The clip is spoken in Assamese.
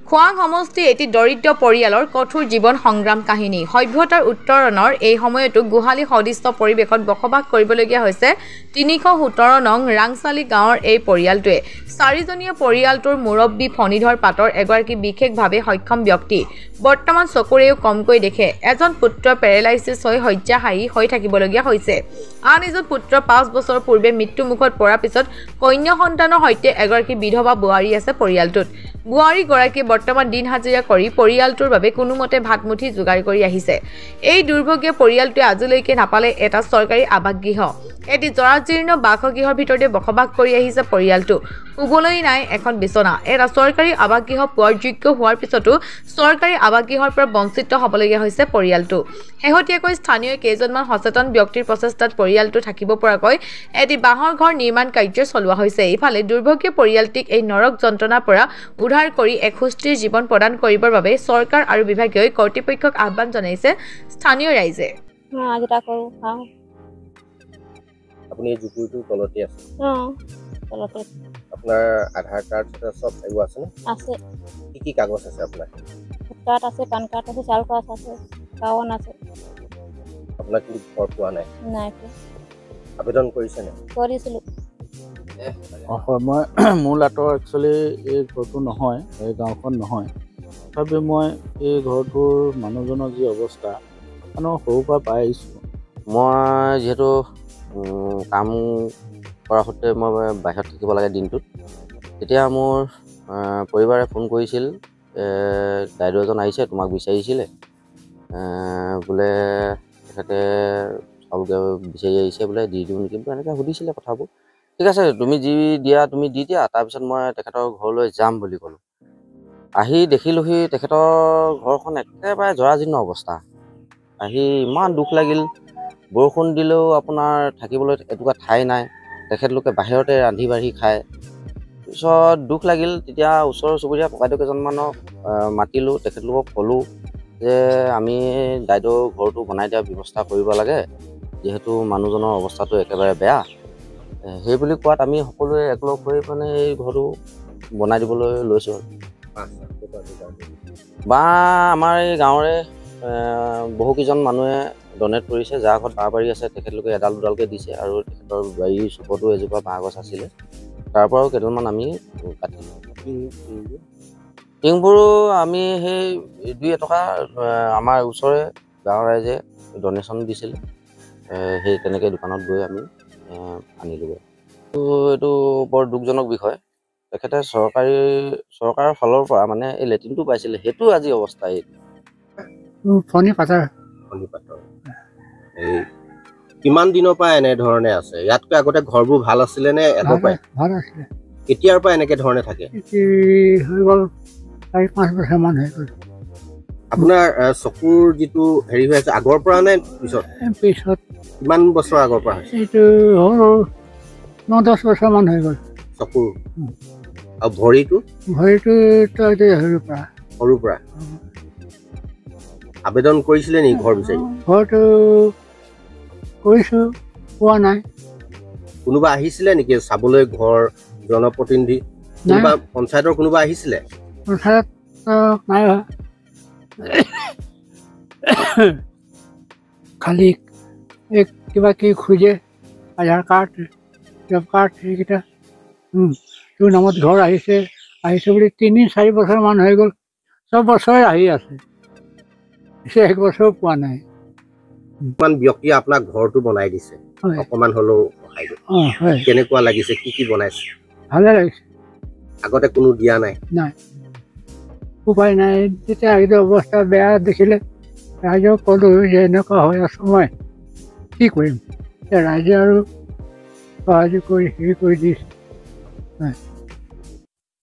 খোৱাং সমষ্টি এটি দৰিদ্ৰ পৰিয়ালৰ কঠোৰ জীৱন সংগ্ৰাম কাহিনী। সভ্যতাৰ উত্তৰণৰ এই সময়তো গোহালি সদৃশ্য পৰিৱেশত বসবাস কৰিবলগীয়া হৈছে ৩১৭ নং ৰাংচালি গাঁৱৰ এই পৰিয়ালটোৱে। চাৰিজনীয়া পৰিয়ালটোৰ মুৰব্বী ফণীধৰ পাটৰ এগৰাকী বিশেষভাৱে সক্ষম ব্যক্তি। বৰ্তমান চকুৰেও কমকৈ দেখে। এজন পুত্ৰ পেৰালাইচিছ হৈ শয্যাশায়ী হৈ থাকিবলগীয়া হৈছে। আন এজন পুত্ৰ ৫ বছৰ পূৰ্বে মৃত্যুমুখত পৰাৰ পিছত কন্যা সন্তানৰ সৈতে এগৰাকী বিধৱা বোৱাৰী আছে পৰিয়ালটোত। বোৱাৰীগৰাকীয়ে বৰ্তমান দিন হাজিৰা কৰি পৰিয়ালটোৰ বাবে কোনোমতে ভাতমুঠি যোগাৰ কৰি আহিছে। এই দুৰ্ভগীয়া পৰিয়ালটোৱে আজিলৈকে নাপালে এটা চৰকাৰী আৱাসগৃহ। এটি জৰাজীৰ্ণ বাসগৃহৰ ভিতৰতে বসবাস কৰি আহিছে পৰিয়ালটো। শুবলৈ নাই এখন বিচনা। এটা চৰকাৰী আৱাসগৃহ পোৱাৰ যোগ্য হোৱাৰ পিছতো চৰকাৰী আৱাসগৃহৰ পৰা বঞ্চিত হ'বলগীয়া হৈছে পৰিয়ালটো। শেহতীয়াকৈ স্থানীয় কেইজনমান সচেতন ব্যক্তিৰ প্ৰচেষ্টাত পৰিয়ালটো থাকিব পৰাকৈ এটি বাঁহৰ ঘৰ নিৰ্মাণ কাৰ্য চলোৱা হৈছে। ইফালে দুৰ্ভগীয়া পৰিয়ালটিক এই নৰক যন্ত্ৰণাৰ পৰা উদ্ধাৰ কৰি এক সুস্থিৰ জীৱন প্ৰদান কৰিবৰ বাবে চৰকাৰ আৰু বিভাগীয় কৰ্তৃপক্ষক আহ্বান জনাইছে স্থানীয় ৰাইজে। আপুনি জুপুৰিটোৰ তলতে আছে? তলতে। আপোনাৰ আধাৰ কাৰ্ড সব এইবোৰ আছে নে? আছে। কি কাগজ আছে আপোনাৰ? কাৰ্ড আছে, পান কাৰ্ড আছে, চাউল কাৰ্ড আছে, কাৱন আছে। আপোনাৰ কি ঘৰ পোৱা নাই? নাই। আবেদন কৰিছে নে? কৰিছিলোঁ। হয়, মই মূল আঁতৰ একচুৱেলি এই ঘৰটো নহয়, এই গাঁওখন নহয়। তথাপি মই এই ঘৰটোৰ মানুহজনৰ যি অৱস্থা সৰুৰ পৰা পাই আহিছোঁ। মই যিহেতু কাম কৰা সূত্ৰে মই বাহিৰত থাকিব লাগে দিনটোত, তেতিয়া মোৰ পৰিবাৰে ফোন কৰিছিল, বাইদেউ এজন আহিছে তোমাক বিচাৰিছিলে, বোলে তেখেতে চাউল বিচাৰি আহিছে বোলে দি দিওঁ নেকি বোলে এনেকৈ সুধিছিলে কথাবোৰ। ঠিক আছে তুমি যি দিয়া তুমি দি দিয়া, তাৰপিছত মই তেখেতৰ ঘৰলৈ যাম বুলি ক'লোঁ। আহি দেখিলোঁহি তেখেতৰ ঘৰখন একেবাৰে জৰাজীৰ্ণ অৱস্থা। আহি ইমান দুখ লাগিল। বৰষুণ দিলেও আপোনাৰ থাকিবলৈ এটুকুৰা ঠাই নাই। তেখেতলোকে বাহিৰতে ৰান্ধি বাঢ়ি খায়। পিছত দুখ লাগিল। তেতিয়া ওচৰ চুবুৰীয়া ককাইদেউ কেইজনমানক মাতিলোঁ, তেখেতলোকক ক'লোঁ যে আমি দাইদেউৰ ঘৰটো বনাই দিয়াৰ ব্যৱস্থা কৰিব লাগে, যিহেতু মানুহজনৰ অৱস্থাটো একেবাৰে বেয়া। সেই বুলি কোৱাত আমি সকলোৱে একলগ হৈ মানে এই ঘৰটো বনাই দিবলৈ লৈছোঁ। বাঁহ আমাৰ এই গাঁৱৰে বহুকেইজন মানুহে ডনেট কৰিছে। যাৰ ঘৰত বাঁহ বাৰী আছে তেখেতলোকে এডাল দুডালকৈ দিছে, আৰু তেখেতৰ বাৰীৰ চুকতো এজোপা বাঁহ গছ আছিলে, তাৰ পৰাও কেইডালমান আমি কাটিলোঁ। টিংবোৰো আমি সেই 2 টকা আমাৰ ওচৰৰে গাঁৱৰ ৰাইজে ডনেশ্যন দিছিলে, সেই তেনেকৈ দোকানত গৈ আমি আনিলোগৈ। এইটো বৰ দুখজনক বিষয়। তেখেতে চৰকাৰৰ ফালৰ পৰা মানে এই লেট্ৰিনটো পাইছিলে, সেইটো আজি অৱস্থা এই ফণী পাটৰ। এই কিমান দিনৰ পৰা এনেধৰণে আছে? ইয়াতকৈ আগতে ঘৰবোৰ ভাল আছিলে নে? ভাল আছিলে। কেতিয়াৰ পৰা এনেকে ধৰণে থাকে? হৈ গ'ল 4-5 বছৰমান হৈ গ'ল। আপোনাৰ চকুৰ যিটো হেৰি হৈ আছে আগৰ পৰা নে পিছত? কিমান বছৰ আগৰ পৰা হৈছে? এইটো হ'ল 9-10 বছৰমান হৈ গ'ল। চকুৰ আৰু ভৰিটো সৰুৰ পৰা আবেদন কৰিছিলে নেকি ঘৰ বিচাৰি? ঘৰটো কৰিছোঁ, পোৱা নাই। কোনোবা আহিছিলে নেকি চাবলৈ? ঘৰ জনপ্ৰতিনিধি কোনোবা পঞ্চায়তৰ কোনোবা আহিছিলে? পঞ্চায়ত নাই। খালি কিবা কিবি খোজে, আধাৰ কাৰ্ড, জব কাৰ্ড, সেইকেইটা। তোৰ নামত ঘৰ আহিছে বুলি 3-4 বছৰমান হৈ গ'ল। চব বছৰে আহি আছে, 1 বছৰো পোৱা নাই। কিমান ব্যক্তিয়ে আপোনাক ঘৰটো বনাই দিছে, অকমান হ'লেও কেনেকুৱা লাগিছে? কি বনাইছে? ভালে লাগিছে। আগতে কোনো দিয়া নাই? নাই, উপায় নাই। যেতিয়া ৰাইজৰ অৱস্থা বেয়া দেখিলে ৰাইজক ক'লোঁ যে এনেকুৱা হৈ আছোঁ, মই কি কৰিম? ৰাইজে আৰু সহায় কৰি হেৰি কৰি দিছে।